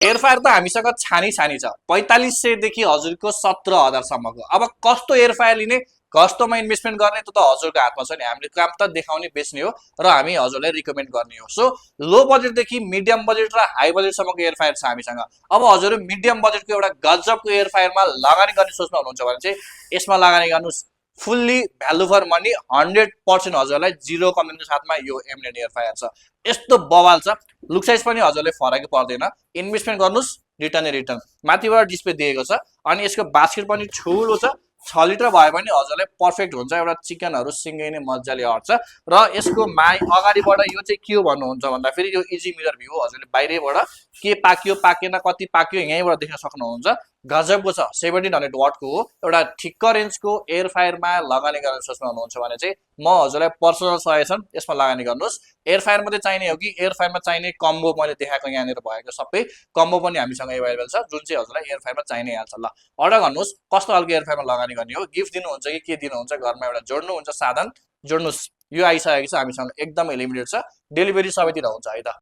Air fryer त हामीसँग छानी छ 4500 देखि हजुरको 17000 सम्मको। अब कस्तो एयर फ्रायर लिने कस्तोमा इन्भेस्टमेन्ट गर्ने त्यो त हजुरको हातमा छ नि। हामीले काम त देखाउने बेच्ने हो र हामी हजुरलाई रिकमेन्ड गर्ने हो। सो लो बजेटदेखि मिडियम बजेट र हाई बजेटसम्मको एयर फ्रायर छ हामीसँग। अब हजुर मिडियम बजेटको एउटा गजबको एयर फ्रायरमा लगानी गर्ने सोच्नु हुनुहुन्छ भने चाहिँ यसमा लगानी गर्नुहोस्। फुल्ली भ्यालु फर मनी 100% हजुरलाई जिरो कम्प्लेनको साथमा यो एमनेट एयर फ्रायर छ। यस्तो बवाल छ, लुक साइज पनि हजुरले फरकै पर्दैन। इन्भेस्टमेन्ट गर्नुहोस्, रिटर्न रिटर्न। माथिबाट डिस्प्ले दिएको छ अनि यसको बास्केट पनि ठुलो छ। 6 लिटर भयो भने हजुरलाई पर्फेक्ट हुन्छ। एउटा चिकनहरू सिँगै नै मजाले अट्छ र यसको अगाडिबाट यो चाहिँ के हो भन्नुहुन्छ भन्दाखेरि यो इजी मिरर भ्यू हो। हजुरले बाहिरैबाट के पाक्यो पाकेन कति पाक्यो यहीँबाट देख्न सक्नुहुन्छ। गजबको छ। 1700 वाटको हो। एउटा ठिक्क रेन्जको एयर फ्रायरमा लगानी गर्न सोच्नुहुन्छ भने चाहिँ म हजुरलाई पर्सनल सजेसन यसमा लगानी गर्नुहोस्। एयर फ्रायर मात्रै चाहिने हो कि एयर फ्रायरमा चाहिने कम्बो मैले देखाएको यहाँनिर भएको सबै कम्बो पनि हामीसँग एभाइलेबल छ, जुन चाहिँ हजुरलाई एयर फ्रायरमा चाहिने हाल्छ। ल अर्डर गर्नुहोस्। कस्तो खालको एयर फ्रायरमा लगानी गर्ने हो, गिफ्ट दिनुहुन्छ कि के दिनुहुन्छ, घरमा एउटा जोड्नुहुन्छ साधन जोड्नुहोस्। यो आइसकेको छ हामीसँग, एकदमै लिमिटेड छ। डेलिभरी सबैतिर हुन्छ है त।